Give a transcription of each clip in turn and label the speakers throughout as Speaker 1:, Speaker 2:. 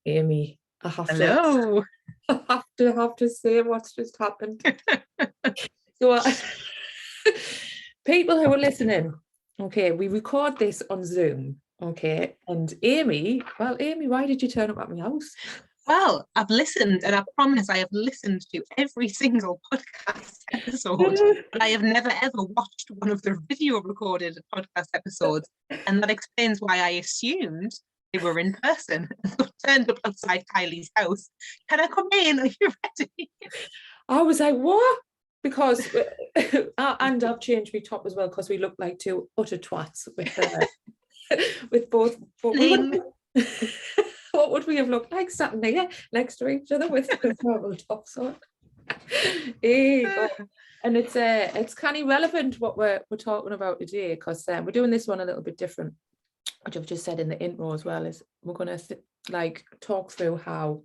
Speaker 1: Amy, I have
Speaker 2: Hello.
Speaker 1: to have to say what's just happened. So people who are listening, okay, we record this on Zoom, okay, and Amy, why did you turn up at my house?
Speaker 2: Well, I've listened, and I promise I have listened to every single podcast episode, but I have never ever watched one of the video recorded podcast episodes, and that explains why I assumed they were in person. So I turned up outside Kylie's house. Can I come in? Are you ready?
Speaker 1: I was like, what? Because and I've changed my top as well because we look like two utter twats with both. What would we have looked like sat there next to each other with normal tops on? And it's kind of relevant what we're talking about today, because we're doing this one a little bit different, which I've just said in the intro as well. Is we're going to talk through how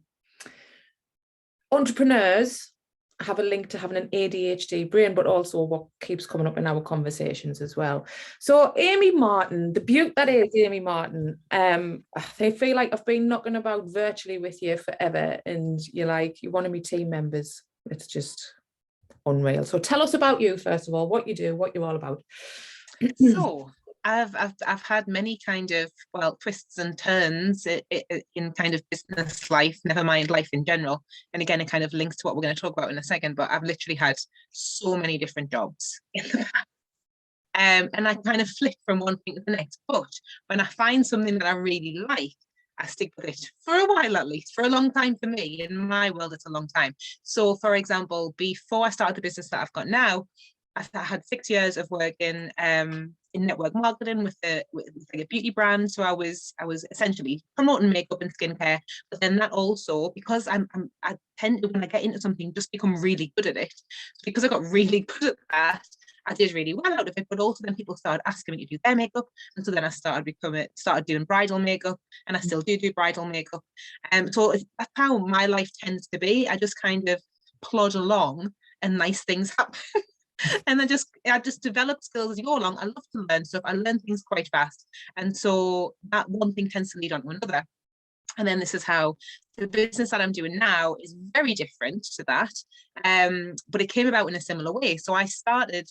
Speaker 1: entrepreneurs have a link to having an ADHD brain, but also what keeps coming up in our conversations as well. So Amy Martin, the beaut that is Amy Martin, I feel like I've been knocking about virtually with you forever, and you're one of my team members. It's just unreal. So tell us about you, first of all, what you do, what you're all about.
Speaker 2: So I've had many kind of twists and turns in kind of business life, never mind life in general. And again, it kind of links to what we're going to talk about in a second, but I've literally had so many different jobs in the past. And I kind of flip from one thing to the next. But when I find something that I really like, I stick with it for a while, at least for a long time. For me, in my world, it's a long time. So for example, before I started the business that I've got now, I had 6 years of working in network marketing with a beauty brand. So I was essentially promoting makeup and skincare. But then that also, because I tend to, when I get into something, just become really good at it. So because I got really good at that, I did really well out of it. But also then people started asking me to do their makeup, and so then I started doing bridal makeup, and I still do bridal makeup. So that's how my life tends to be. I just kind of plod along, and nice things happen. And I just develop skills as you go along. I love to learn stuff. I learn things quite fast. And so that one thing tends to lead on to another. And then this is how the business that I'm doing now is very different to that. But it came about in a similar way. So I started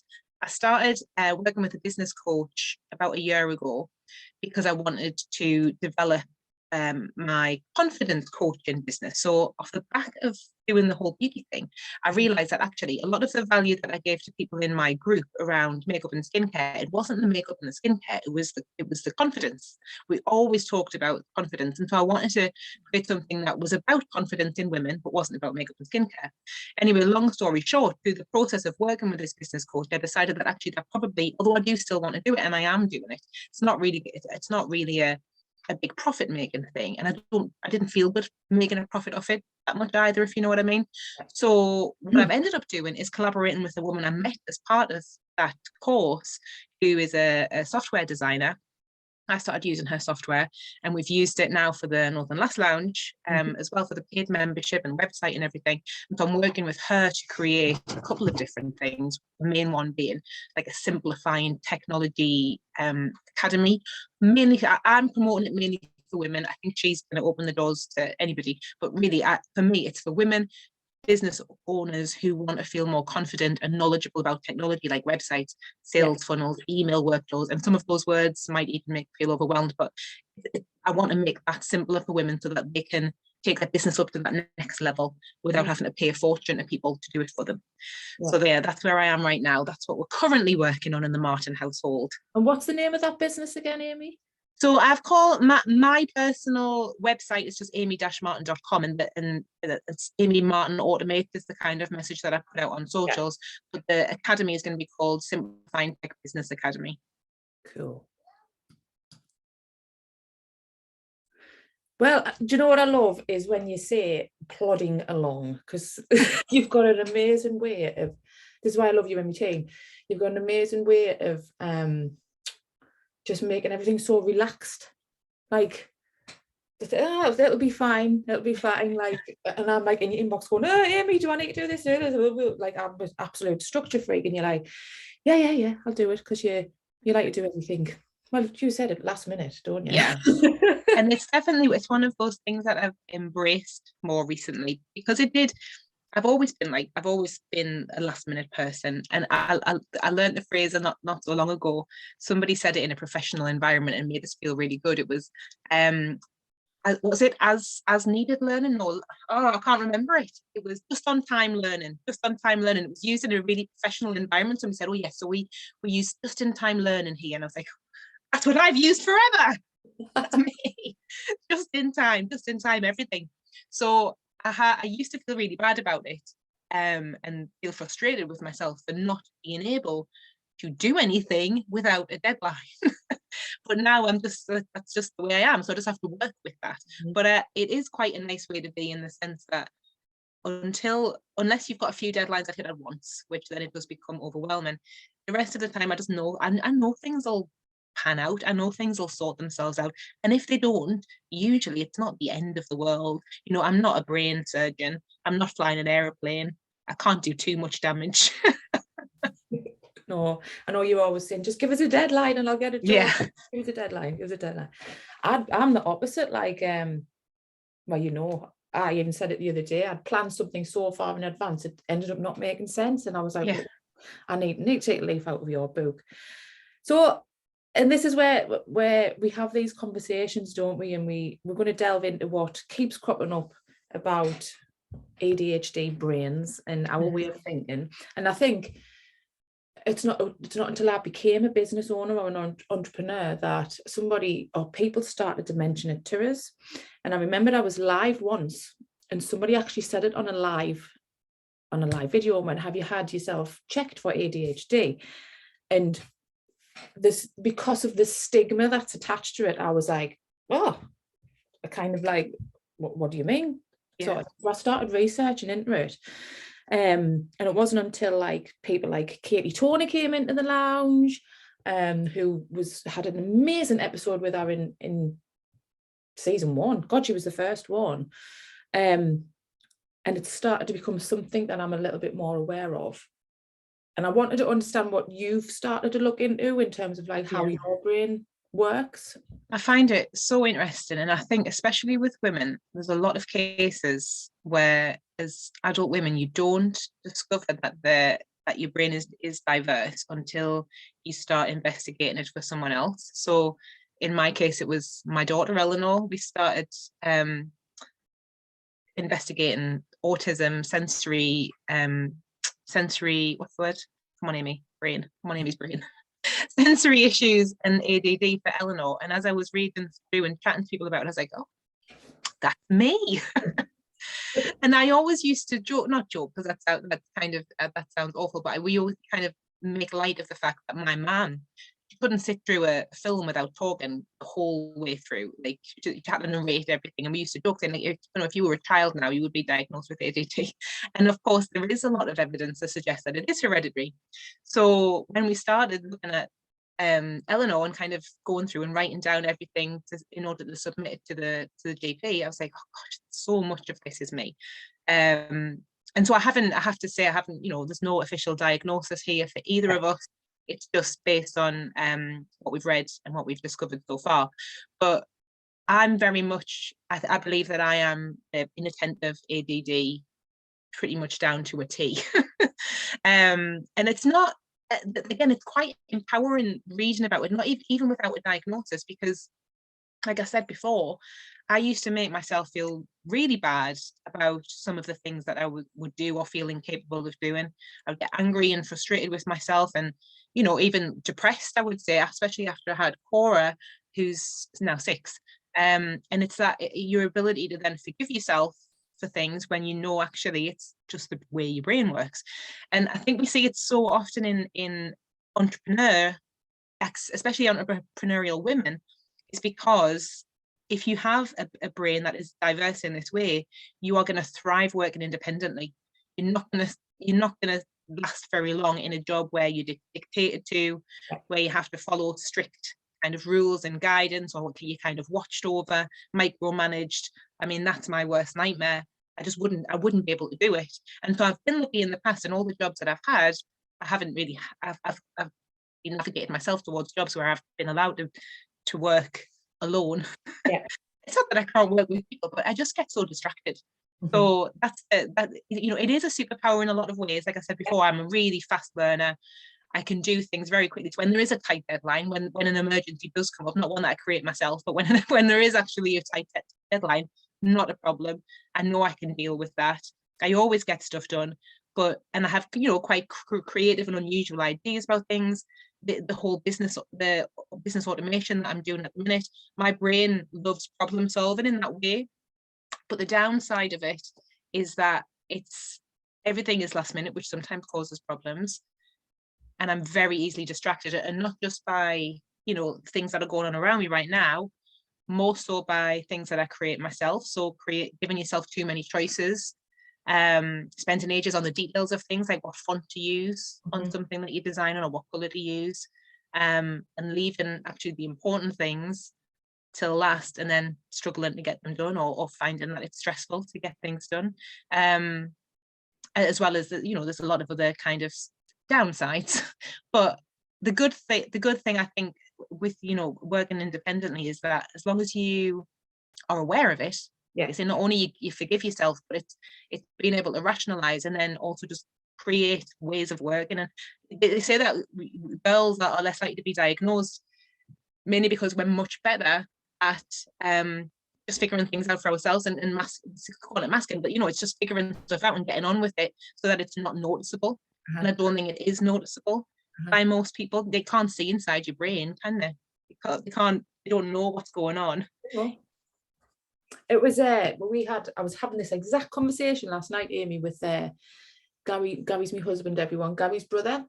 Speaker 2: working with a business coach about a year ago because I wanted to develop my confidence coaching business. So off the back of doing the whole beauty thing, I realized that actually a lot of the value that I gave to people in my group around makeup and skincare, it wasn't the makeup and the skincare, it was the confidence. We always talked about confidence. And so I wanted to create something that was about confidence in women, but wasn't about makeup and skincare. Anyway, long story short, through the process of working with this business coach, I decided that actually that probably, although I do still want to do it, and I am doing it, it's not really a big profit making thing, and I didn't feel good making a profit off it that much either, if you know what I mean. So what I've ended up doing is collaborating with a woman I met as part of that course, who is a software designer. I started using her software, and we've used it now for the Northern Lass Lounge, as well for the paid membership and website and everything. And so I'm working with her to create a couple of different things, the main one being like a simplifying technology academy. Mainly, I'm promoting it mainly for women. I think she's going to open the doors to anybody, but really, for me, it's for women, business owners who want to feel more confident and knowledgeable about technology, like websites, sales funnels, email workflows. And some of those words might even make you feel overwhelmed, but I want to make that simpler for women so that they can take their business up to that next level without having to pay a fortune to people to do it for them. So that's where I am right now. That's what we're currently working on in the Martin household.
Speaker 1: And what's the name of that business again, Amy?
Speaker 2: So I've called my personal website is just amy-martin.com, and it's Amy Martin Automate is the kind of message that I put out on socials. But the academy is going to be called Simplifying Tech Business Academy.
Speaker 1: Cool. Well, do you know what I love is when you say plodding along, because you've got an amazing way of, this is why I love you and my team, you've got an amazing way of just making everything so relaxed, like that'll be fine, like, and I'm like in your inbox going, oh Amy, do I need to do this? Like I'm an absolute structure freak, and you're like, yeah, I'll do it, because you like to do everything Well, you said it last minute, don't you?
Speaker 2: Yeah. And it's one of those things that I've embraced more recently, because I've always been a last minute person, and I learned the phrase not so long ago. Somebody said it in a professional environment and made us feel really good. It was was it as needed learning, or I can't remember it. It was just on time learning. Just on time learning. It was used in a really professional environment. So we said, oh yes, so we use just in time learning here, and I was like, that's what I've used forever. That's me. Just in time, everything. So I used to feel really bad about it, and feel frustrated with myself for not being able to do anything without a deadline. But now that's just the way I am. So I just have to work with that. But it is quite a nice way to be, in the sense that unless you've got a few deadlines that hit at once, which then it does become overwhelming, the rest of the time I just know, I know things will pan out. I know things will sort themselves out. And if they don't, usually it's not the end of the world. I'm not a brain surgeon. I'm not flying an aeroplane. I can't do too much damage.
Speaker 1: No, I know you're always saying, just give us a deadline and I'll get it done.
Speaker 2: Yeah.
Speaker 1: Give us a deadline. Give us a deadline. I'm the opposite. Like, well, I even said it the other day. I'd planned something so far in advance, it ended up not making sense, and I was like,
Speaker 2: Yeah.
Speaker 1: I need to take a leaf out of your book. So, and this is where we have these conversations, don't we? And we're going to delve into what keeps cropping up about ADHD brains and our way of thinking. And I think it's not until I became a business owner or an entrepreneur that somebody or people started to mention it to us. And I remembered I was live once, and somebody actually said it on a live video and went, have you had yourself checked for ADHD? And this, because of the stigma that's attached to it, I was like, oh, I kind of like, what do you mean? Yeah. So I started researching into it. And it wasn't until like people like Katie Turner came into the lounge, who had an amazing episode with her in season 1. God, she was the first one. And it started to become something that I'm a little bit more aware of. And I wanted to understand what you've started to look into in terms of like how your brain works.
Speaker 2: I find it so interesting, and I think especially with women, there's a lot of cases where, as adult women, you don't discover that your brain is diverse until you start investigating it for someone else. So in my case, it was my daughter Eleanor. We started investigating autism, sensory, what's the word? Come on, Amy, brain. Come on, Amy's brain. Sensory issues and ADD for Eleanor. And as I was reading through and chatting to people about it, I was like, oh, that's me. And I always used to not joke, because that sounds awful, but we always kind of make light of the fact that my mum, she couldn't sit through a film without talking the whole way through. Like, she had to narrate everything. And we used to joke saying, like, if you were a child now, you would be diagnosed with ADHD. And of course, there is a lot of evidence to suggest that it is hereditary. So when we started looking at Eleanor and kind of going through and writing down everything in order to submit it to the GP, I was like, oh gosh, so much of this is me. And so I have to say, there's no official diagnosis here for either of us. It's just based on what we've read and what we've discovered so far. But I'm very much, I believe that I am inattentive ADD pretty much down to a T. And it's not, again, it's quite empowering reading about it, not even without a diagnosis, because like I said before, I used to make myself feel really bad about some of the things that I would do or feel incapable of doing. I would get angry and frustrated with myself, and even depressed, I would say, especially after I had Cora, who's now 6. And it's that your ability to then forgive yourself for things when actually it's just the way your brain works. And I think we see it so often in especially entrepreneurial women, is because if you have a brain that is diverse in this way, you are going to thrive working independently. You're not going to last very long in a job where you're dictated to, where you have to follow strict kind of rules and guidance, or you're kind of watched over, micromanaged. I mean, that's my worst nightmare. I wouldn't be able to do it. And so I've been lucky in the past, and all the jobs that I've had, I've navigated myself towards jobs where I've been allowed to work alone.
Speaker 1: Yeah.
Speaker 2: It's not that I can't work with people, but I just get so distracted. So that's that, you know, it is a superpower in a lot of ways. Like I said before, I'm a really fast learner. I can do things very quickly. So when there is a tight deadline, when an emergency does come up, not one that I create myself, but when there is actually a tight deadline, not a problem. I know I can deal with that. I always get stuff done, and I have, you know, quite creative and unusual ideas about things. The whole business automation that I'm doing at the minute, my brain loves problem solving in that way. But the downside of it is that everything is last minute, which sometimes causes problems. And I'm very easily distracted, and not just by, you know, things that are going on around me right now, more so by things that I create myself. So giving yourself too many choices, spending ages on the details of things, like what font to use on something that you design on, or what color to use, and leaving actually the important things till last, and then struggling to get them done, or finding that it's stressful to get things done, as well as, you know, there's a lot of other kind of downsides. But the good thing I think with, you know, working independently is that as long as you are aware of it, so not only you forgive yourself, but it's being able to rationalize, and then also just create ways of working. And they say that girls that are less likely to be diagnosed, mainly because we're much better at just figuring things out for ourselves, and call it masking, but, you know, it's just figuring stuff out and getting on with it so that it's not noticeable. And I don't think it is noticeable by most people. They can't see inside your brain, can they? They don't know what's going on.
Speaker 1: It was I was having this exact conversation last night, Amy, with Gary's my husband, everyone, Gary's brother,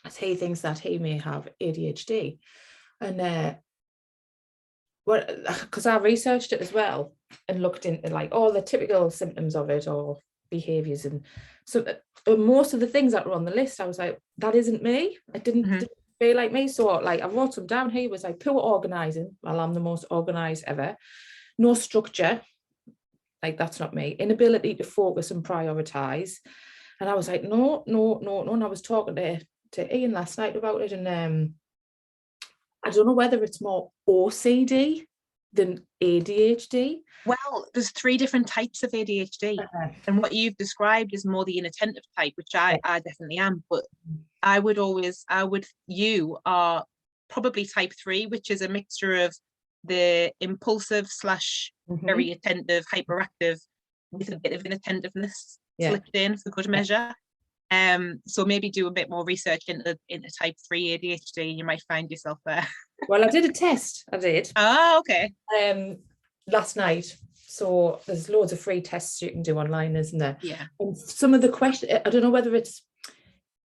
Speaker 1: as he thinks that he may have ADHD. And because I researched it as well and looked into like all the typical symptoms of it or behaviors, and so most of the things that were on the list, I was like, that isn't me. It didn't feel like me. So like I wrote some down. He was like, poor organizing. Well, I'm the most organized ever. No structure, like that's not me. Inability to focus and prioritize. And I was like, no. And I was talking to Ian last night about it, and I don't know whether it's more OCD than ADHD.
Speaker 2: Well, there's 3 different types of ADHD, and what you've described is more the inattentive type, which I definitely am. But you are probably type 3, which is a mixture of the impulsive / very attentive, hyperactive, with a bit of inattentiveness slipped in for good measure. So maybe do a bit more research into type 3 ADHD, and you might find yourself there.
Speaker 1: Well, I did a test. I did.
Speaker 2: Oh, okay.
Speaker 1: Last night. So there's loads of free tests you can do online, isn't there?
Speaker 2: Yeah.
Speaker 1: And some of the questions, I don't know whether it's,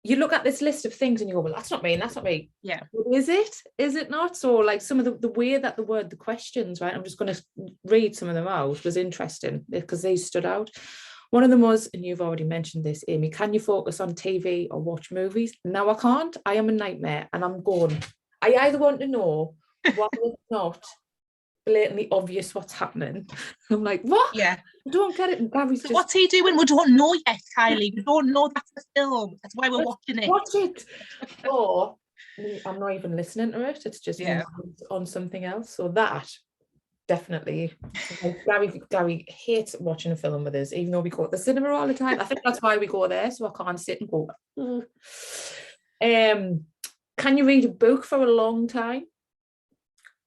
Speaker 1: you look at this list of things and you go, well, that's not me, and that's not me.
Speaker 2: Yeah.
Speaker 1: Is it? Is it not? So like some of the way that the questions, right? I'm just going to read some of them out, was interesting because they stood out. One of them was, and you've already mentioned this, Amy, can you focus on TV or watch movies? No, I can't. I am a nightmare. And I'm going, I either want to know why it's not blatantly obvious what's happening. I'm like, what?
Speaker 2: Yeah.
Speaker 1: I don't get it. And Gary's
Speaker 2: so what's he doing? We don't know yet, Kylie. We don't know that's the film. That's why we're watching it.
Speaker 1: Watch it. Or I'm not even listening to it. It's just on something else. So that definitely. Gary hates watching a film with us, even though we go to the cinema all the time. I think that's why we go there, so I can't sit and go. Can you read a book for a long time?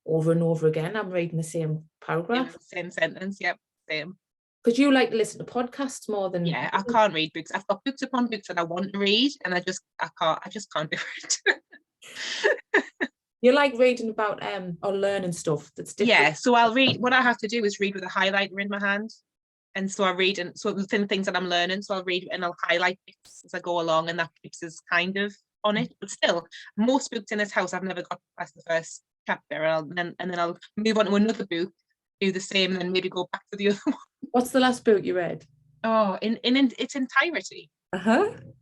Speaker 1: Over and over again. I'm reading the same paragraph.
Speaker 2: Same sentence, yep, same.
Speaker 1: Because you like to listen to podcasts more than...
Speaker 2: Yeah, I can't read books. I've got books upon books that I want to read, and I just can't do it.
Speaker 1: You like reading about or learning stuff that's different.
Speaker 2: Yeah, so I'll read. What I have to do is read with a highlighter in my hand, and so I read, and so the things that I'm learning, so I'll read and I'll highlight bits as I go along, and that bits is kind of on it. But still, most books in this house I've never got past the first chapter, and then I'll move on to another book, do the same, and then maybe go back to the other one.
Speaker 1: What's the last book you read?
Speaker 2: Oh, in its entirety.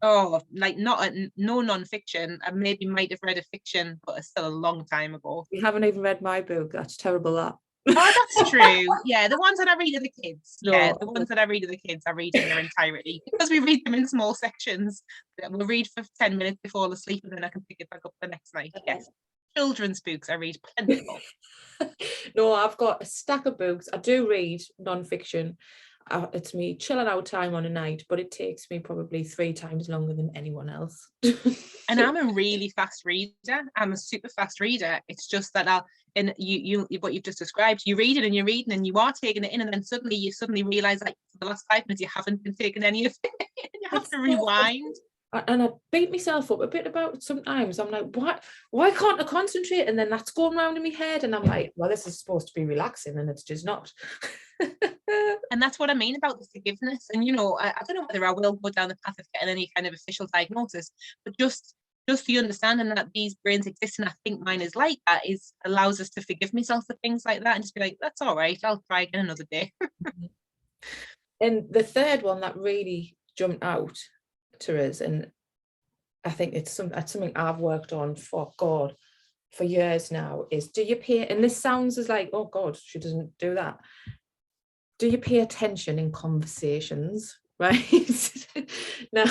Speaker 2: Oh, like no non-fiction. I maybe might have read a fiction, but it's still a long time ago.
Speaker 1: You haven't even read my book. That's terrible, that.
Speaker 2: Oh, that's true. Yeah, the ones that I read are the kids.
Speaker 1: No.
Speaker 2: Yeah, the ones that I read are the kids. I read in their entirety because we read them in small sections. We'll read for 10 minutes before fall asleep, and then I can pick it back up the next night. Yes, children's books I read plenty of.
Speaker 1: No, I've got a stack of books. I do read non-fiction. It's me chilling out time on a night, but it takes me probably 3 times longer than anyone else.
Speaker 2: And I'm a really fast reader. I'm a super fast reader. It's just that and you what you've just described, you read it and you're reading and you are taking it in, and then you suddenly realize that for the last 5 minutes you haven't been taking any of it. And you have to rewind.
Speaker 1: And I beat myself up a bit about it sometimes. I'm like, why can't I concentrate? And then that's going around in my head, and I'm like, well, this is supposed to be relaxing, and it's just not.
Speaker 2: And that's what I mean about the forgiveness. And I don't know whether I will go down the path of getting any kind of official diagnosis, but just the understanding that these brains exist, and I think mine is like that, allows us to forgive myself for things like that and just be like, that's all right, I'll try again another day.
Speaker 1: And the third one that really jumped out to us, and I think that's something I've worked on for years now, is, do you pay, and this sounds as like, oh God, she doesn't do that. Do you pay attention in conversations, right? Now,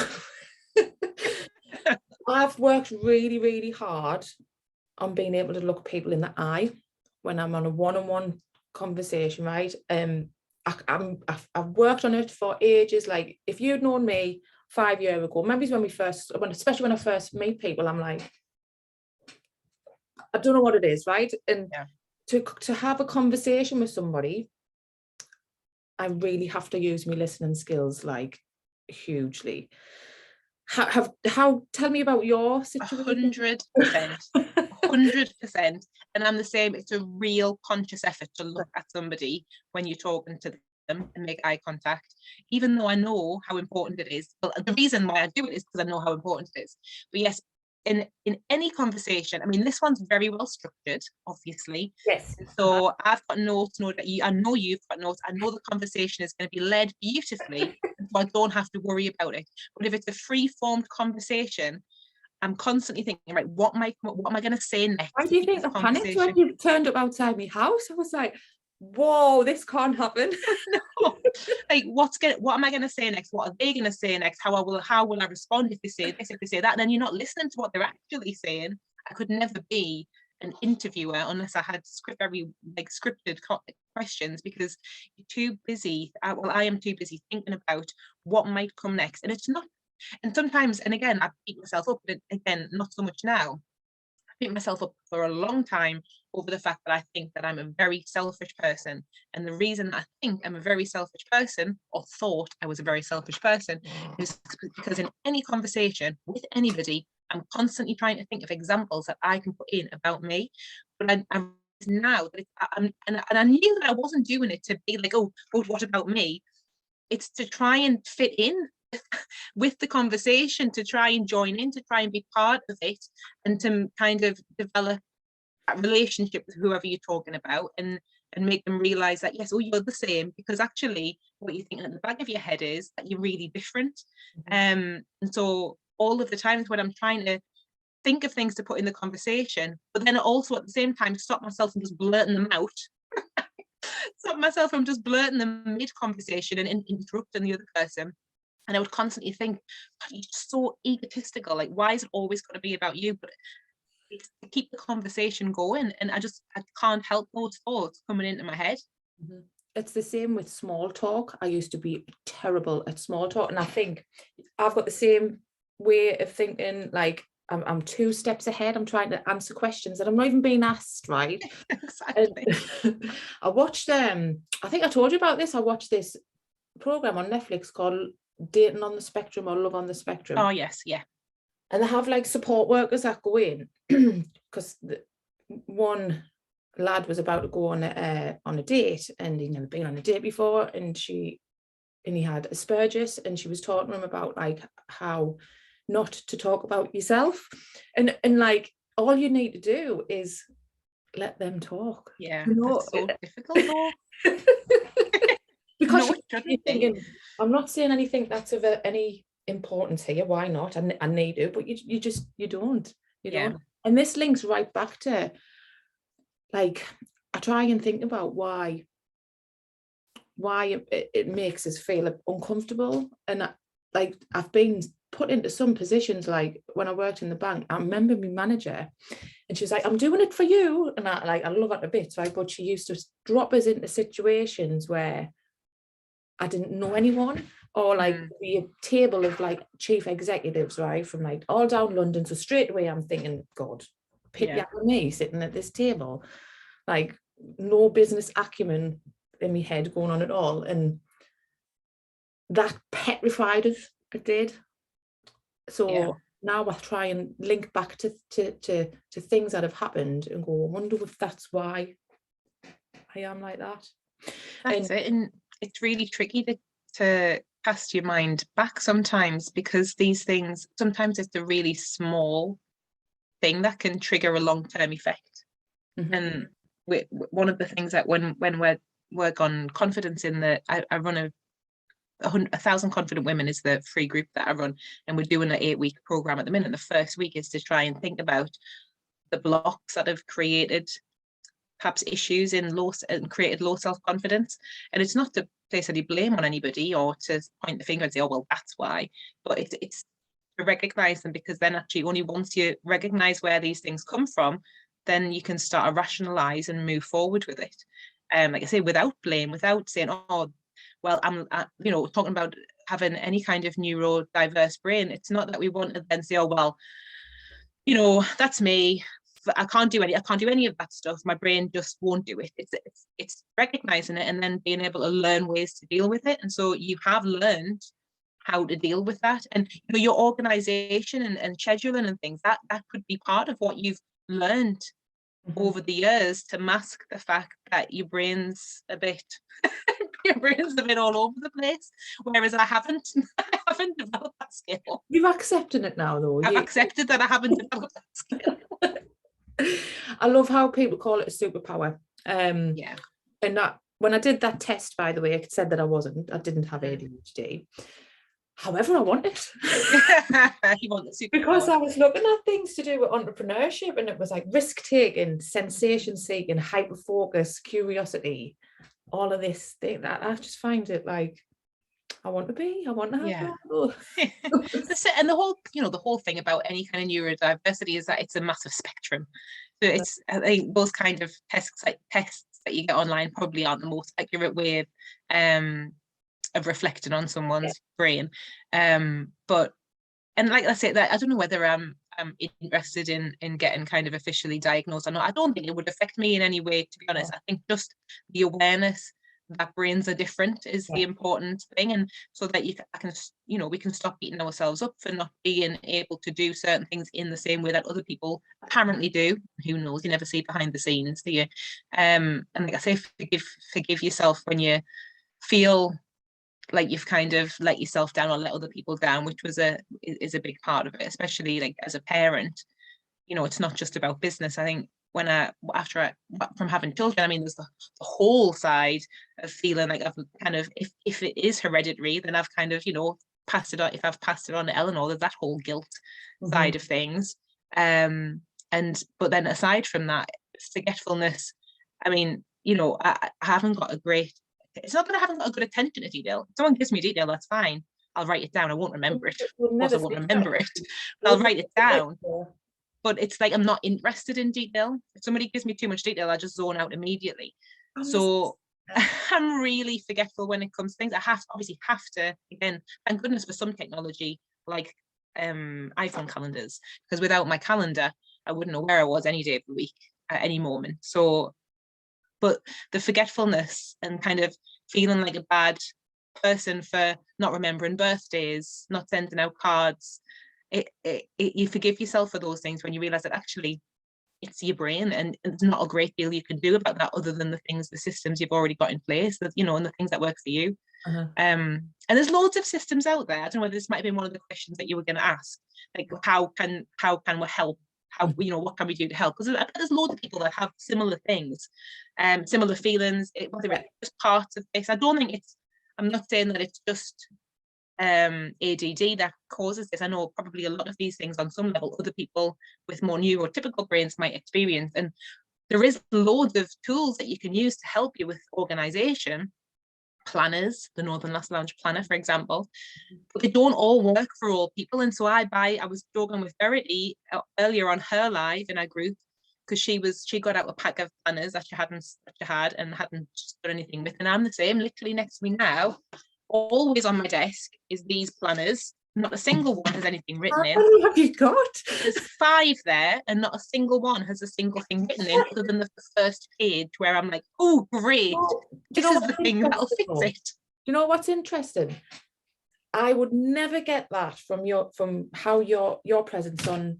Speaker 1: I've worked really, really hard on being able to look people in the eye when I'm on a one-on-one conversation, right? I've worked on it for ages. Like, if you'd known me 5 years ago, maybe especially when I first meet people, I'm like, I don't know what it is, right? And to have a conversation with somebody, I really have to use my listening skills like hugely. Tell me about your situation.
Speaker 2: 100%. 100%. And I'm the same. It's a real conscious effort to look at somebody when you're talking to them and make eye contact, even though I know how important it is. Well, the reason why I do it is because I know how important it is. But yes, in any conversation, I mean, this one's very well structured, obviously.
Speaker 1: Yes.
Speaker 2: So I've got notes. I know you've got notes. I know the conversation is going to be led beautifully, so I don't have to worry about it. But if it's a free-formed conversation, I'm constantly thinking, right, what am I going to say next?
Speaker 1: Why do you think I panicked when you turned up outside my house? I was like, whoa, this can't happen.
Speaker 2: No. Like, what am I going to say next? What are they going to say next? How will I respond if they say this, if they say that? And then you're not listening to what they're actually saying. I could never be an interviewer unless I had scripted questions, because you're too busy. I am too busy thinking about what might come next. And it's not. And sometimes, and again, I beat myself up, but again, not so much now. I beat myself up for a long time over the fact that I think that I'm a very selfish person. And the reason I think I'm a very selfish person, or thought I was a very selfish person, is because in any conversation with anybody, I'm constantly trying to think of examples that I can put in about me. But I'm now that and I knew that I wasn't doing it to be like, oh, what about me? It's to try and fit in with the conversation, to try and join in, to try and be part of it, and to kind of develop that relationship with whoever you're talking about, and make them realize that, yes, oh, you're the same, because actually what you're thinking at the back of your head is that you're really different. And so all of the times when I'm trying to think of things to put in the conversation, but then also at the same time stop myself from just blurting them out, stop myself from just blurting them mid-conversation and interrupting the other person. And I would constantly think, God, you're just so egotistical. Like, why is it always got to be about you? But it's to keep the conversation going. And I can't help those thoughts coming into my head.
Speaker 1: Mm-hmm. It's the same with small talk. I used to be terrible at small talk. And I think I've got the same way of thinking. Like, I'm 2 steps ahead. I'm trying to answer questions that I'm not even being asked, right?
Speaker 2: Exactly.
Speaker 1: I watched, I think I told you about this. I watched this program on Netflix called Dating on the Spectrum, or Love on the Spectrum.
Speaker 2: Oh yes, yeah.
Speaker 1: And they have like support workers that go in, because one lad was about to go on a date, and he'd never been on a date before, and he had Asperger's, and she was talking to him about like how not to talk about yourself, and like all you need to do is let them talk.
Speaker 2: Yeah, that's so difficult though.
Speaker 1: Because you're thinking, I'm not saying anything that's of any importance here. Why not? I need to, but you don't. And this links right back to, like, I try and think about why it makes us feel uncomfortable. And like I've been put into some positions, like when I worked in the bank, I remember my manager, and she was like, I'm doing it for you. And I love it a bit, right? But she used to drop us into situations where I didn't know anyone, or like be a table of like chief executives, right, from like all down London. So straight away I'm thinking, God, pity me sitting at this table, like no business acumen in my head going on at all. And that petrified us, it did. So now I try and link back to things that have happened and go, I wonder if that's why I am like that.
Speaker 2: That's it. And it's really tricky to cast your mind back sometimes, because these things, sometimes it's a really small thing that can trigger a long-term effect. And one of the things that when we work on confidence in I run 1,000 Confident Women is the free group that I run, and we're doing an 8-week program at the minute. The first week is to try and think about the blocks that have created perhaps issues and created low self-confidence. And it's not to place any blame on anybody or to point the finger and say, oh well, that's why, but it's to recognize them, because then actually only once you recognize where these things come from, then you can start to rationalize and move forward with it. Like I say, without blame, without saying, oh well, I'm talking about having any kind of neurodiverse brain. It's not that we want to then say, oh well, that's me, I can't do any of that stuff, my brain just won't do it. It's recognizing it and then being able to learn ways to deal with it. And so you have learned how to deal with that, and your organization and scheduling and things, that could be part of what you've learned over the years to mask the fact that your brain's a bit all over the place, whereas I haven't developed that skill.
Speaker 1: You've accepted it now, though.
Speaker 2: I've accepted that I haven't developed that skill.
Speaker 1: I love how people call it a superpower. And that when I did that test, by the way, it said that I didn't have ADHD. However, I want it.
Speaker 2: You want the superpower.
Speaker 1: Because I was looking at things to do with entrepreneurship, and it was like risk taking, sensation seeking, hyper focus, curiosity, all of this thing. That I just find it like I want to have that.
Speaker 2: And the whole thing about any kind of neurodiversity is that it's a massive spectrum. So I think those kind of tests that you get online probably aren't the most accurate way of reflecting on someone's brain. But like I said, that I don't know whether I'm interested in getting kind of officially diagnosed or not. I don't think it would affect me in any way, to be honest. I think just the awareness that brains are different is the important thing, and so that we can stop beating ourselves up for not being able to do certain things in the same way that other people apparently do. Who knows? You never see behind the scenes, do you? And like I say, forgive yourself when you feel like you've kind of let yourself down or let other people down, which is a big part of it, especially like as a parent. It's not just about business. I think from having children, I mean, there's the whole side of feeling like I've kind of, if it is hereditary, then I've kind of, passed it on. If I've passed it on to Eleanor, there's that whole guilt side of things. But then aside from that, forgetfulness, I mean, I haven't got a great, it's not that I haven't got a good attention to detail. If someone gives me detail, that's fine. I'll write it down. I won't remember it. Of course, I won't remember it, but I'll write it down. But it's like I'm not interested in detail. If somebody gives me too much detail, I just zone out immediately. So I'm really forgetful when it comes to things. I obviously have to, again, thank goodness for some technology like iPhone calendars, because without my calendar, I wouldn't know where I was any day of the week at any moment. So, but the forgetfulness and kind of feeling like a bad person for not remembering birthdays, not sending out cards, you forgive yourself for those things when you realize that actually it's your brain, and there's not a great deal you can do about that other than the systems you've already got in place, that and the things that work for you. And there's loads of systems out there. I don't know whether this might have been one of the questions that you were going to ask, like how can we help, what can we do to help, because there's loads of people that have similar things, similar feelings, whether it's just parts of this. I'm not saying that it's just ADD that causes this. I know probably a lot of these things on some level other people with more neurotypical brains might experience, and there is loads of tools that you can use to help you with organization. Planners, the Northern Lass Lounge planner, for example, but they don't all work for all people. And so I was talking with Verity earlier on her live in our group, because she got out a pack of planners that she had and hadn't done anything with. And I'm the same. Literally next to me now, always on my desk, is these planners. Not a single one has anything written in.
Speaker 1: How many have you got?
Speaker 2: There's 5 there, and not a single one has a single thing written in, other than the first page, where I'm like, oh, great. This is the thing that'll fix it.
Speaker 1: Do you know what's interesting? I would never get that from how your presence on,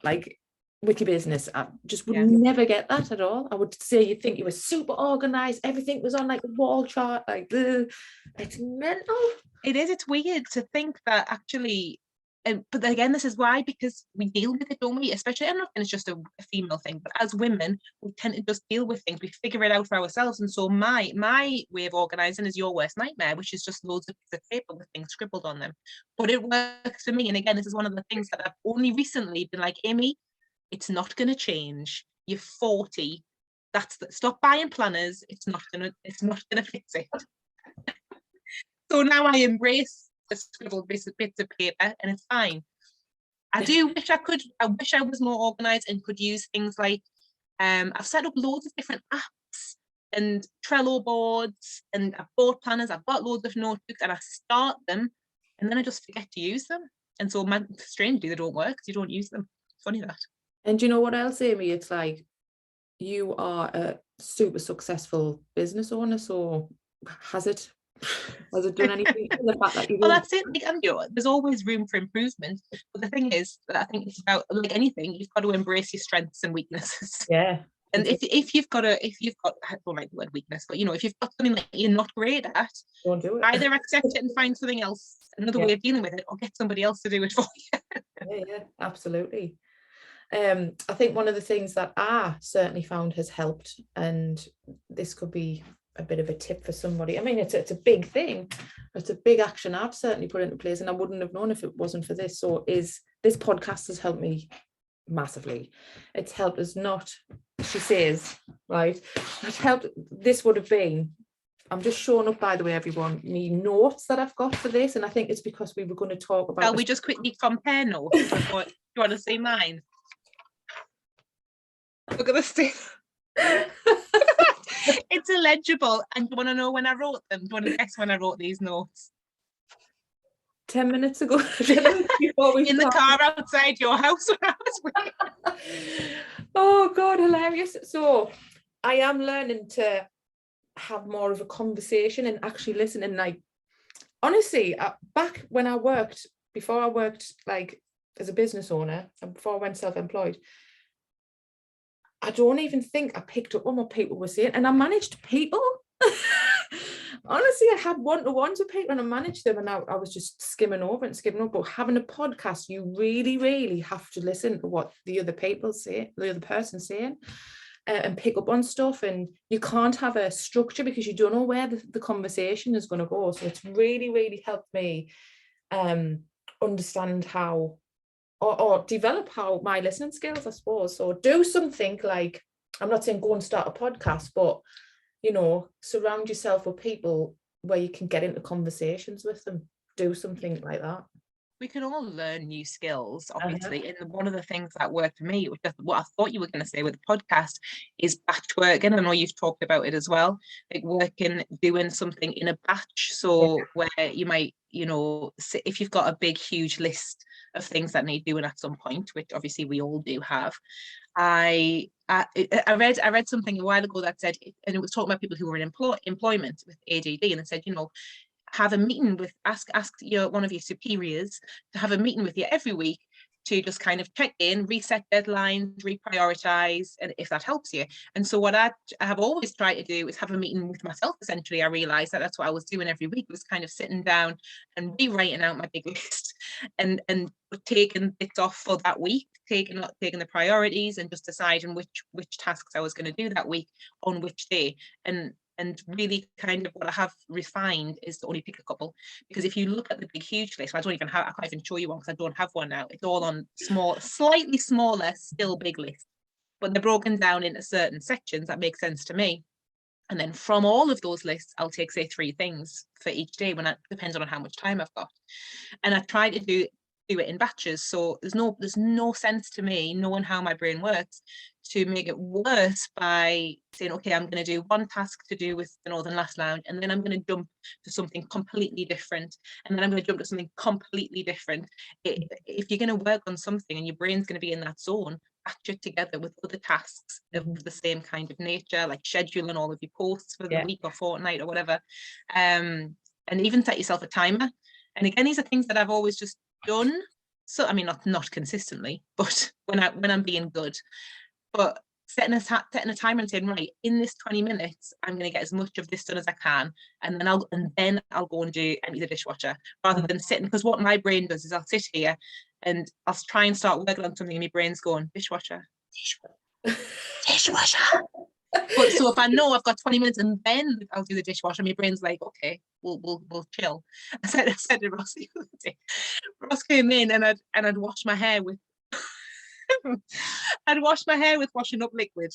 Speaker 1: like, with your business. I just would never get that at all. I would say you'd think you were super organized, everything was on like a wall chart, like it's mental.
Speaker 2: It is. It's weird to think that actually, but again, this is why, because we deal with it, don't we? Especially, I'm not saying it's just a female thing, but as women, we tend to just deal with things. We figure it out for ourselves. And so my way of organising is your worst nightmare, which is just loads of pieces of paper with things scribbled on them. But it works for me. And again, this is one of the things that I've only recently been like, Amy, it's not going to change. You're 40. Stop buying planners. It's not gonna fix it. So now I embrace the scribbled bits of paper, and it's fine. I wish I was more organized and could use things like, I've set up loads of different apps and Trello boards, and I've bought planners, I've got loads of notebooks, and I start them and then I just forget to use them. And so strangely, they don't work because you don't use them. It's funny that.
Speaker 1: And do you know what else, Amy? It's like, you are a super successful business owner, so has it done anything? The fact that
Speaker 2: well, that's it. Like, there's always room for improvement, but the thing is that I think it's about, like anything, you've got to embrace your strengths and weaknesses.
Speaker 1: Yeah.
Speaker 2: And if you've got I don't like the word weakness, but if you've got something that you're not great at,
Speaker 1: don't do it.
Speaker 2: Either accept it and find something else, another way of dealing with it, or get somebody else to do it for you.
Speaker 1: Yeah, absolutely. I think one of the things that I certainly found has helped, and this could be a bit of a tip for somebody. I mean, it's a big thing. It's a big action I've certainly put into place, and I wouldn't have known if it wasn't for this. So this podcast has helped me massively. It's helped us not, she says, right, it helped. This would have been, I'm just showing up, by the way, everyone, me notes that I've got for this, and I think it's because we were going to talk about.
Speaker 2: Shall we just quickly compare notes? Do you want to see mine? Look at this thing. It's illegible. And do you want to know when I wrote them? Do you want to guess when I wrote these notes?
Speaker 1: 10 minutes ago.
Speaker 2: In the car outside your house when I was waiting.
Speaker 1: Oh God, hilarious. So I am learning to have more of a conversation and actually listen. And like, honestly, back when before I worked like as a business owner and before I went self-employed, I don't even think I picked up on what people were saying, and I managed people. Honestly, I had one-to-ones with people and I managed them, and I was just skimming over. But having a podcast, you really, really have to listen to what the other person's saying, and pick up on stuff. And you can't have a structure because you don't know where the conversation is going to go. So it's really, really helped me understand how, or develop how my listening skills, I suppose. So do something like, I'm not saying go and start a podcast, but surround yourself with people where you can get into conversations with them. Do something like that.
Speaker 2: We can all learn new skills, obviously. And one of the things that worked for me, which is what I thought you were going to say with the podcast, is batch work. And I know you've talked about it as well, like doing something in a batch. So where you might, if you've got a big, huge list of things that need doing at some point, which obviously we all do have. I read something a while ago that said, and it was talking about people who were in employment with ADHD, and it said, have a meeting with, ask one of your superiors to have a meeting with you every week to just kind of check in, reset deadlines, reprioritize, and if that helps you. And so what I have always tried to do is have a meeting with myself. Essentially, I realized that that's what I was doing every week, was kind of sitting down and rewriting out my big list and taking bits off for that week, taking the priorities and just deciding which tasks I was going to do that week on which day. And really kind of what I have refined is to only pick a couple, because if you look at the big huge list, I can't even show you one because I don't have one now. It's all on slightly smaller, still big list. but they're broken down into certain sections that make sense to me. And then from all of those lists, I'll take, say, 3 things for each day, depending on how much time I've got. And I try to do it in batches. So there's no sense to me, knowing how my brain works, to make it worse by saying, okay, I'm going to do one task to do with the Northern Lass Lounge, and then I'm going to jump to something completely different, and then I'm going to jump to something completely different. If you're going to work on something and your brain's going to be in that zone, batch it together with other tasks of the same kind of nature, like scheduling all of your posts for the week or fortnight or whatever, and even set yourself a timer. And again, these are things that I've always just done. So I mean, not consistently, but when I'm being good. But setting a timer and saying, right, in this 20 minutes, I'm going to get as much of this done as I can, and then I'll go and empty the dishwasher, rather than sitting. Because what my brain does is I'll sit here and I'll try and start working on something, and my brain's going, dishwasher. But so if I know I've got 20 minutes and then I'll do the dishwasher, my brain's like, okay, we'll chill. I said to Ross the other day. Ross came in and I'd wash my hair with washing up liquid.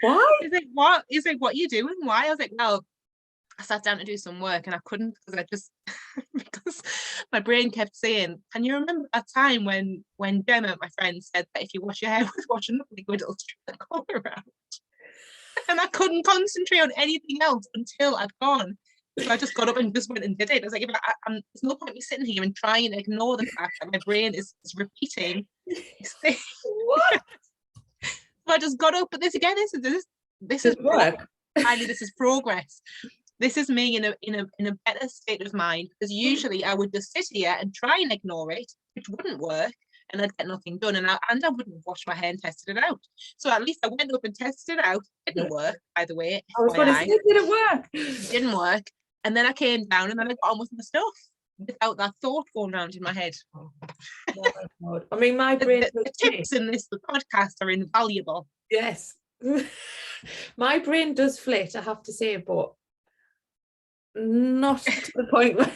Speaker 1: Why?
Speaker 2: He's like, what? He's like, what are you doing? Why? I was like, well, I sat down to do some work and I couldn't, because my brain kept saying, can you remember that time when Gemma, my friend, said that if you wash your hair with washing up liquid, it'll strip the colour out? And I couldn't concentrate on anything else until I'd gone. So I just got up and just went and did it. I was like, there's no point me sitting here and trying to ignore the fact that my brain is repeating this thing.
Speaker 1: What?
Speaker 2: So I just got up, but this is work. Finally, this is progress. This is me in a better state of mind, because usually I would just sit here and try and ignore it, which wouldn't work, and I'd get nothing done, and I wouldn't have washed my hair and tested it out. So at least I went up and tested it out. It didn't work, by the way.
Speaker 1: I was going to say, it didn't work.
Speaker 2: It didn't work. And then I came down and then I got on with my stuff without that thought going around in my head.
Speaker 1: Oh my God. I mean, my brain...
Speaker 2: The tips in this podcast are invaluable.
Speaker 1: Yes. My brain does flit, I have to say, but not to the point where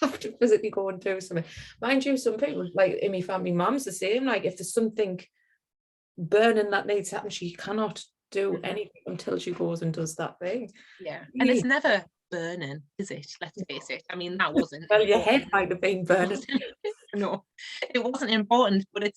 Speaker 1: I have to physically go and do something. Mind you, some people, like in my family, mum's the same. Like if there's something burning that needs to happen, she cannot do anything until she goes and does that thing.
Speaker 2: Yeah. And it's never burning, is it? Let's face it. I mean, that wasn't.
Speaker 1: Well, your head might have been burning.
Speaker 2: No, it wasn't important, but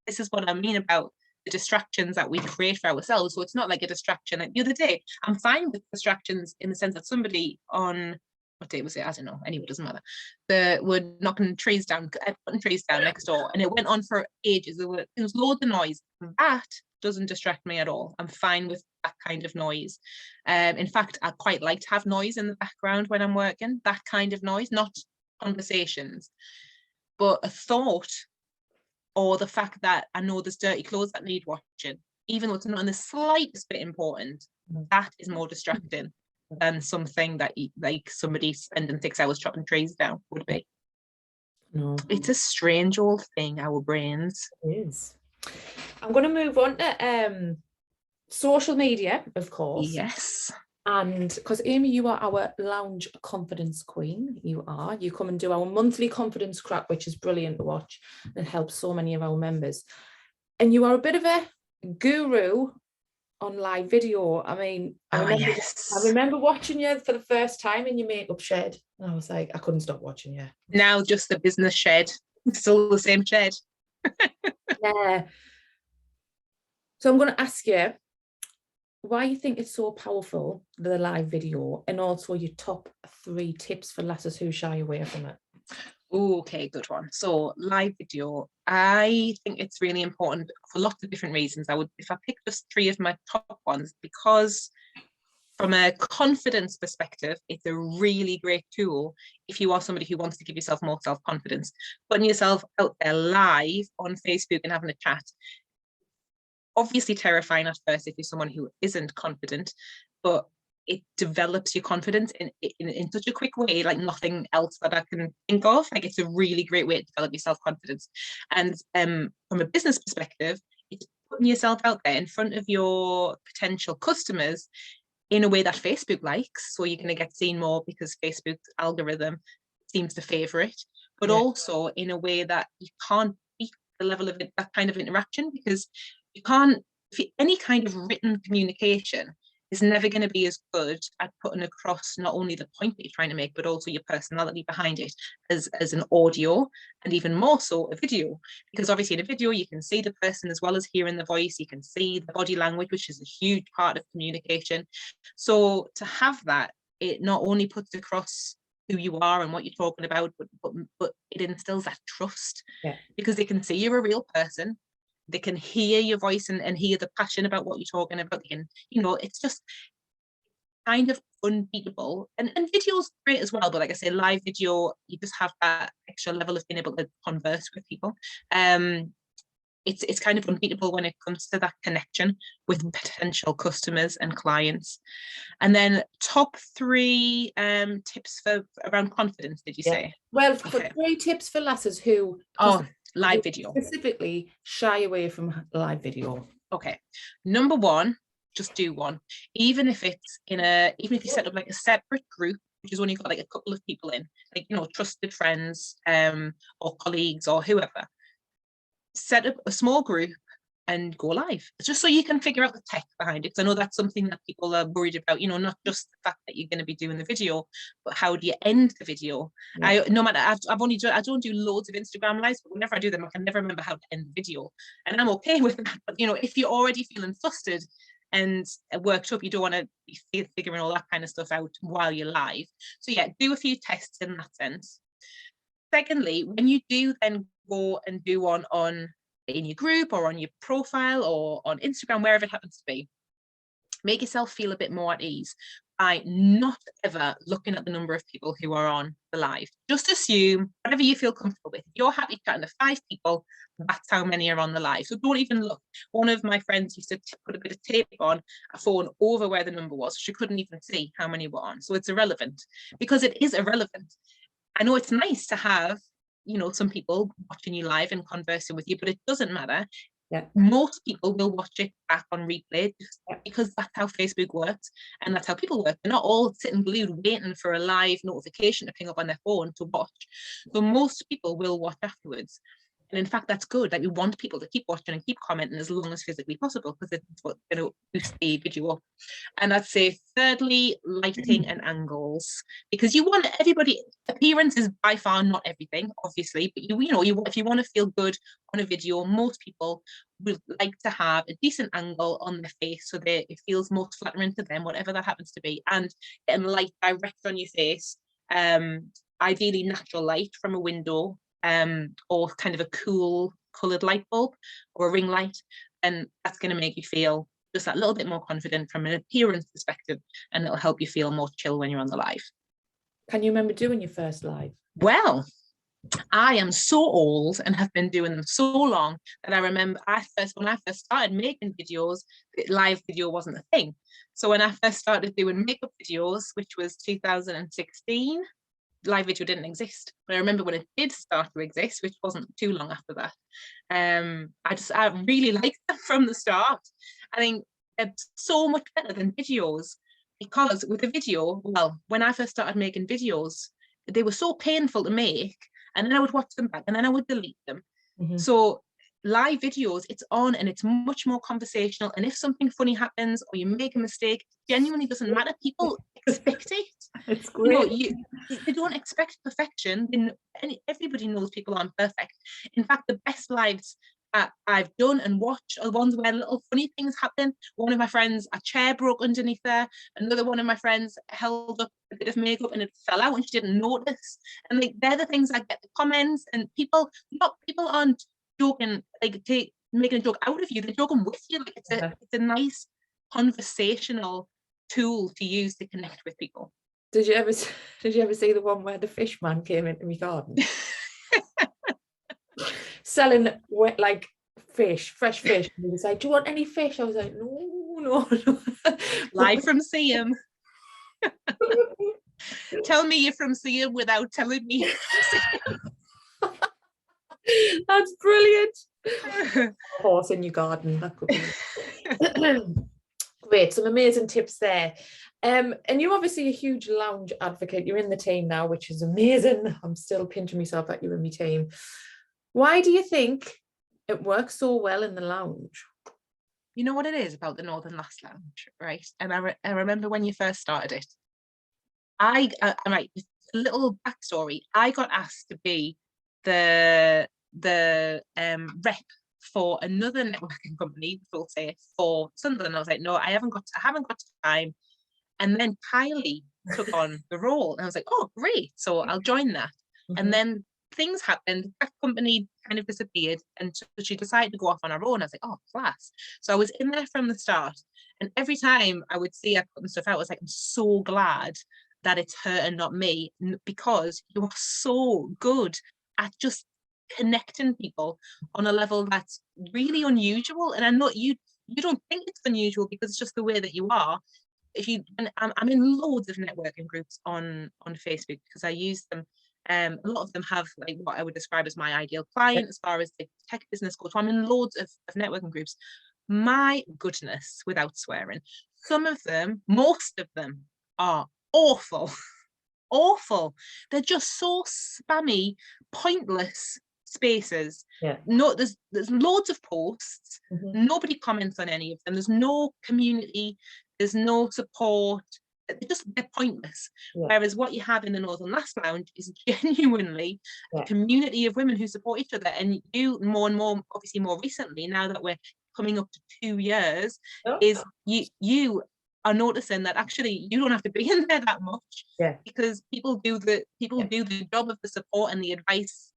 Speaker 2: this is what I mean about the distractions that we create for ourselves. So it's not like a distraction. Like the other day, I'm fine with distractions in the sense that somebody on, what day was it? I don't know. Anyway, it doesn't matter. They were knocking trees down, putting trees down next door, and it went on for ages. There was loads of noise. That doesn't distract me at all. I'm fine with that kind of noise. In fact, I quite like to have noise in the background when I'm working. That kind of noise, not conversations, but a thought, or the fact that I know there's dirty clothes that need washing, even though it's not in the slightest bit important, that is more distracting than something that like somebody spending 6 hours chopping trees down would be.
Speaker 1: No.
Speaker 2: It's a strange old thing, our brains.
Speaker 1: It is. I'm going to move on to social media, of course.
Speaker 2: Yes.
Speaker 1: And because Amy, you are our lounge confidence queen. You come and do our monthly confidence crack, which is brilliant to watch and helps so many of our members. And you are a bit of a guru on live video. I mean, I remember watching you for the first time in your makeup shed. And I was like, I couldn't stop watching you.
Speaker 2: Now just the business shed, still the same shed.
Speaker 1: Yeah. So I'm going to ask you why you think it's so powerful, the live video, and also your top 3 tips for lasses who shy away from it.
Speaker 2: Okay, good one. So live video, I think it's really important for lots of different reasons. If I pick just 3 of my top ones, because from a confidence perspective, it's a really great tool if you are somebody who wants to give yourself more self-confidence. Putting yourself out there live on Facebook and having a chat, obviously terrifying at first if you're someone who isn't confident, but it develops your confidence in such a quick way, like nothing else that I can think of. Like it's a really great way to develop your self-confidence. And from a business perspective, it's putting yourself out there in front of your potential customers in a way that Facebook likes. So you're going to get seen more because Facebook's algorithm seems to favor it, but also in a way that you can't beat the level of that kind of interaction, because you can't, any kind of written communication is never going to be as good at putting across not only the point that you're trying to make, but also your personality behind it as an audio, and even more so a video. Because obviously in a video, you can see the person as well as hearing the voice, you can see the body language, which is a huge part of communication. So to have that, it not only puts across who you are and what you're talking about, but it instills that trust, because they can see you're a real person. They can hear your voice and hear the passion about what you're talking about. And, you know, it's just kind of unbeatable. And video's great as well, but like I say, live video, you just have that extra level of being able to converse with people. It's kind of unbeatable when it comes to that connection with potential customers and clients. And then top 3 tips for around confidence, did you say?
Speaker 1: Well, for 3 tips for lasses who
Speaker 2: live video
Speaker 1: specifically shy away from live video.
Speaker 2: Okay, number 1, just do one, even if it's even if you set up like a separate group, which is only got like a couple of people in, like, you know, trusted friends or colleagues or whoever. Set up a small group and go live, just so you can figure out the tech behind it. Because I know that's something that people are worried about, you know, not just the fact that you're going to be doing the video, but how do you end the video? I don't do loads of Instagram lives, but whenever I do them, I can never remember how to end the video, and I'm okay with that. But you know, if you're already feeling flustered and worked up, you don't want to be figuring all that kind of stuff out while you're live. So yeah, do a few tests in that sense. Secondly, when you do then go and do one in your group or on your profile or on Instagram, wherever it happens to be, make yourself feel a bit more at ease by not ever looking at the number of people who are on the live. Just assume whatever you feel comfortable with. If you're happy chatting to 5 people, that's how many are on the live. So don't even look. One of my friends used to put a bit of tape on a phone over where the number was. She couldn't even see how many were on. So it's irrelevant, because it is irrelevant. I know it's nice to have, you know, some people watching you live and conversing with you, but it doesn't matter. Most people will watch it back on replay, because that's how Facebook works and that's how people work. They're not all sitting glued waiting for a live notification to ping up on their phone to watch. So most people will watch afterwards. And in fact, that's good. Like, we want people to keep watching and keep commenting as long as physically possible, because it's what, you know, boosts the video up. And I'd say thirdly, lighting and angles, because you want everybody. Appearance is by far not everything, obviously, but you know, if you want to feel good on a video, most people would like to have a decent angle on their face so that it feels most flattering to them, whatever that happens to be, and getting light direct on your face. Ideally, natural light from a window. Or kind of a cool coloured light bulb or a ring light, and that's going to make you feel just that little bit more confident from an appearance perspective, and it'll help you feel more chill when you're on the live.
Speaker 1: Can you remember doing your first live?
Speaker 2: Well, I am so old and have been doing them so long that I remember when I first started making videos, live video wasn't a thing. So when I first started doing makeup videos, which was 2016, live video didn't exist. But I remember when it did start to exist, which wasn't too long after that. I really liked them from the start. I think they're so much better than videos, because with a video, well, when I first started making videos, they were so painful to make, and then I would watch them back and then I would delete them. So live videos, it's on and it's much more conversational, and if something funny happens or you make a mistake, it genuinely doesn't matter. People expect it. It's great. You know, they don't expect perfection. Everybody knows people aren't perfect. In fact, the best lives that I've done and watched are the ones where little funny things happen. One of my friends, a chair broke underneath there. Another one of my friends held up a bit of makeup and it fell out and she didn't notice. And they're the things that get the comments, and people aren't joking, like making a joke out of you. They're joking with you. Like, it's a nice conversational tool to use to connect with people.
Speaker 1: Did you ever see the one where the fish man came into my garden selling like fish, fresh fish, and he was like, "Do you want any fish?" I was like, no.
Speaker 2: Live from Siam. Tell me you're from Siam without telling me.
Speaker 1: That's brilliant. Horse in your garden, that could be great. Some amazing tips there. And you're obviously a huge lounge advocate. You're in the team now, which is amazing. I'm still pinching myself that you're in my team. Why do you think It works so well in the lounge.
Speaker 2: You know what it is about the Northern Lass Lounge, right? And I remember when you first started it. Right, a little backstory. I got asked to be the rep for another networking company, we'll say, for Sunderland. I was like, no, I haven't got time. And then Kylie took on the role, and I was like, oh, great! So I'll join that.
Speaker 1: Mm-hmm.
Speaker 2: And then things happened. That company kind of disappeared, and so she decided to go off on her own. I was like, oh, class! So I was in there from the start, and every time I would see her putting stuff out, I was like, I'm so glad that it's her and not me, because you are so good at just connecting people on a level that's really unusual. And I know you don't think it's unusual because it's just the way that you are. And I'm in loads of networking groups on Facebook because I use them. A lot of them have like what I would describe as my ideal client as far as the tech business goes. So I'm in loads of networking groups. My goodness, without swearing, some of them, most of them are awful. Awful. They're just so spammy, pointless spaces. No, there's loads of posts. Nobody comments on any of them. There's no community. There's no support. They're pointless. Whereas what you have in the Northern Lass Lounge is genuinely a community of women who support each other. And you, more and more, obviously more recently, now that we're coming up to 2 years, is you are noticing that actually you don't have to be in there that much, because people do the job of the support and the advice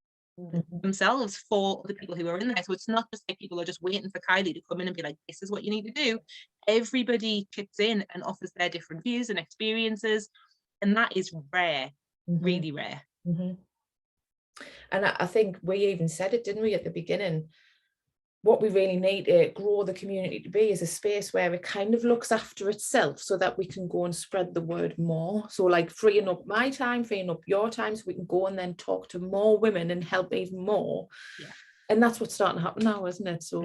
Speaker 2: themselves for the people who are in there. So it's not just like people are just waiting for Kylie to come in and be like, this is what you need to do. Everybody chips in and offers their different views and experiences, and that is rare, really rare.
Speaker 1: And I think we even said it, didn't we, at the beginning? What we really need to grow the community to be is a space where it kind of looks after itself, so that we can go and spread the word more. So like freeing up my time, freeing up your time, so we can go and then talk to more women and help even more. And that's what's starting to happen now, isn't it? So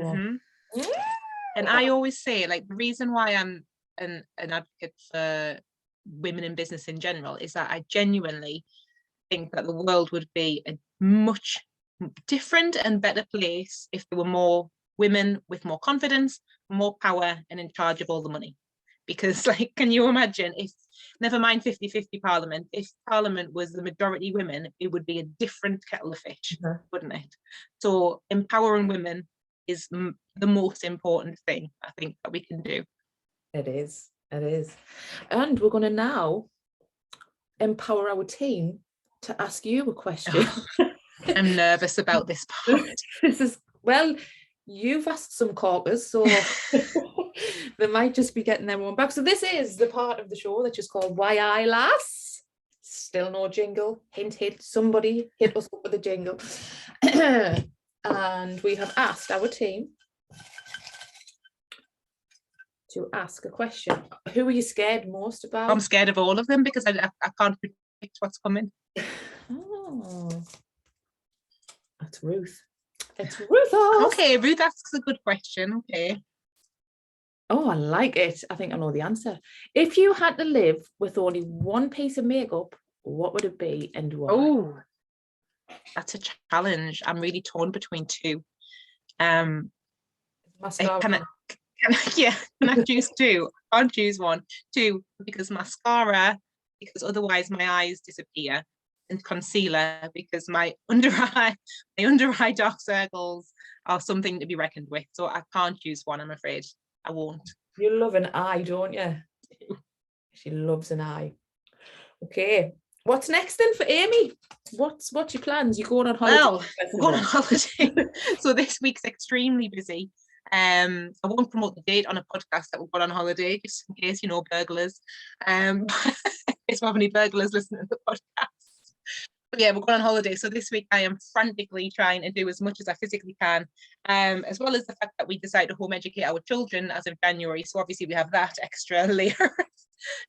Speaker 2: and I always say, like, the reason why I'm an advocate for women in business in general is that I genuinely think that the world would be a much different and better place if there were more women with more confidence, more power, and in charge of all the money. Because, like, can you imagine if, never mind 50-50 parliament, if parliament was the majority women, it would be a different kettle of fish, wouldn't it? So empowering women is the most important thing I think that we can do.
Speaker 1: It is. And we're going to now empower our team to ask you a question.
Speaker 2: I'm nervous about this part.
Speaker 1: This is, well, you've asked some corkers, so they might just be getting their own back. So this is the part of the show that's just called Why I Lass. Still no jingle. Hint, somebody hit us up with a jingle. And we have asked our team to ask a question. Who are you scared most about?
Speaker 2: I'm scared of all of them because I can't predict what's coming.
Speaker 1: Oh, that's Ruth. It's Ruth.
Speaker 2: Okay, Ruth asks a good question. Okay.
Speaker 1: Oh, I like it. I think I know the answer. If you had to live with only one piece of makeup, what would it be and why?
Speaker 2: Oh, that's a challenge. I'm really torn between two.
Speaker 1: Mascara.
Speaker 2: Can I choose two? I can't choose one. Two, because mascara, because otherwise my eyes disappear, and concealer, because my under eye dark circles are something to be reckoned with. So I can't choose one, I'm afraid. I won't.
Speaker 1: You love an eye, don't you? She loves an eye. Okay. What's next then for Amy? What's your plans? You going on holiday?
Speaker 2: Well, we're going on holiday. So this week's extremely busy. I won't promote the date on a podcast that we're going on holiday, just in case, burglars. In case we have any burglars listening to the podcast. But yeah, we're going on holiday. So this week I am frantically trying to do as much as I physically can, as well as the fact that we decided to home educate our children as of January. So obviously we have that extra layer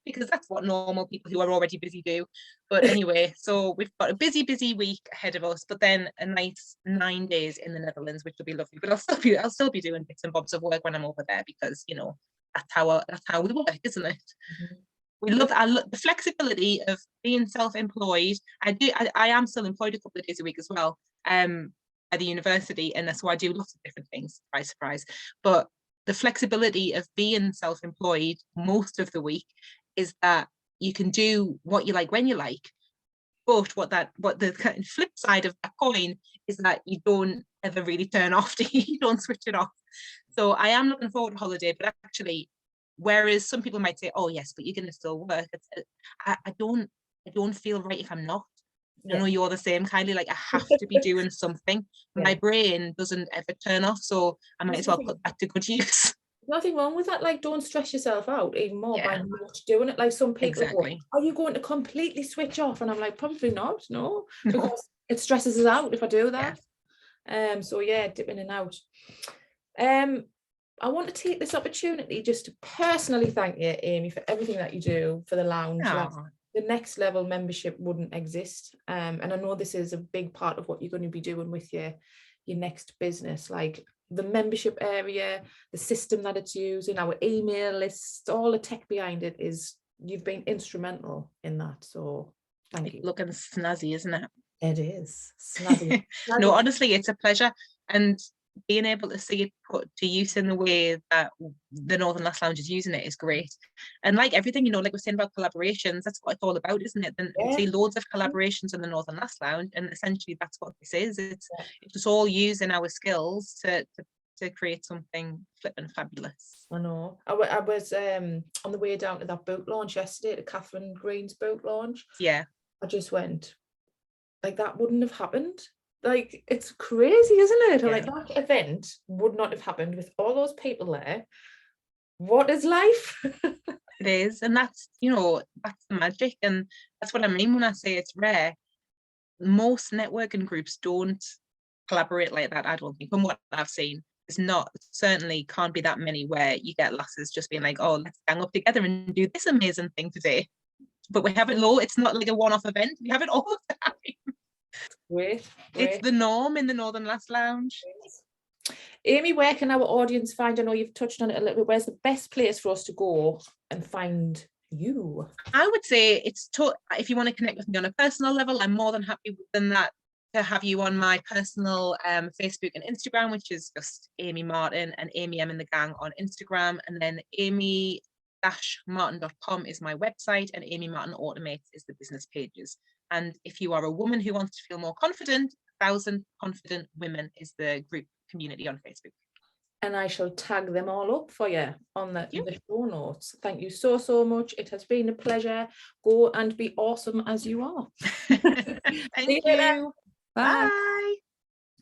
Speaker 2: because that's what normal people who are already busy do. But anyway, so we've got a busy week ahead of us, but then a nice 9 days in the Netherlands, which will be lovely. But I'll still be doing bits and bobs of work when I'm over there because, that's how we work, isn't it? Mm-hmm. We love the flexibility of being self-employed. I am still employed a couple of days a week as well. at the university, and so I do lots of different things, surprise, surprise. But the flexibility of being self-employed most of the week is that you can do what you like when you like. But what the kind of flip side of that coin is that you don't ever really turn off, you don't switch it off. So I am looking forward to holiday, but actually, whereas some people might say, oh yes, but you're going to still work, I don't feel right if I'm not. I know you're the same, Kylie, like I have to be doing something. My brain doesn't ever turn off, so I might as well put that to good use.
Speaker 1: Nothing wrong with that. Like, don't stress yourself out even more by not doing it. Like, some people go, are you going to completely switch off? And I'm like, probably not, no. Because it stresses us out if I do that. So yeah, dip in and out. I want to take this opportunity just to personally thank you, Amy, for everything that you do for the lounge. Like, the next level membership wouldn't exist. And I know this is a big part of what you're going to be doing with your next business. Like, the membership area, the system that it's using, our email lists, all the tech behind it, is you've been instrumental in that. So thank you.
Speaker 2: Looking snazzy, isn't it?
Speaker 1: It is snazzy.
Speaker 2: No, honestly, it's a pleasure, and being able to see it put to use in the way that the Northern Lass Lounge is using it is great. And like everything, like we're saying about collaborations, that's what it's all about, isn't it? Then you see loads of collaborations in the Northern Lass Lounge, and essentially that's what this is. It's just all using our skills to create something flipping fabulous.
Speaker 1: I know. I was on the way down to that boat launch yesterday, to Catherine Green's boat launch.
Speaker 2: Yeah.
Speaker 1: I just went, like, that wouldn't have happened. Like, it's crazy, isn't it? Like, that event would not have happened with all those people there. What is life?
Speaker 2: It is, and that's that's the magic, and that's what I mean when I say it's rare. Most networking groups don't collaborate like that, I don't think, from what I've seen. It's not, certainly can't be that many where you get lasses just being like, oh, let's gang up together and do this amazing thing today. But we have it low. It's not like a one-off event. We have it all the time.
Speaker 1: Great.
Speaker 2: It's the norm in the Northern Lass Lounge.
Speaker 1: Amy, where can our audience find? I know you've touched on it a little bit. Where's the best place for us to go and find you?
Speaker 2: I would say if you want to connect with me on a personal level, I'm more than happy than that to have you on my personal Facebook and Instagram, which is just Amy Martin and Amy M in the Gang on Instagram, and then amy-martin.com is my website, and Amy Martin Automates is the business pages. And if you are a woman who wants to feel more confident, 1,000 Confident Women is the group community on Facebook.
Speaker 1: And I shall tag them all up for you on the show notes. Thank you so much. It has been a pleasure. Go and be awesome as you are.
Speaker 2: Thank you.
Speaker 1: Bye.
Speaker 2: Bye.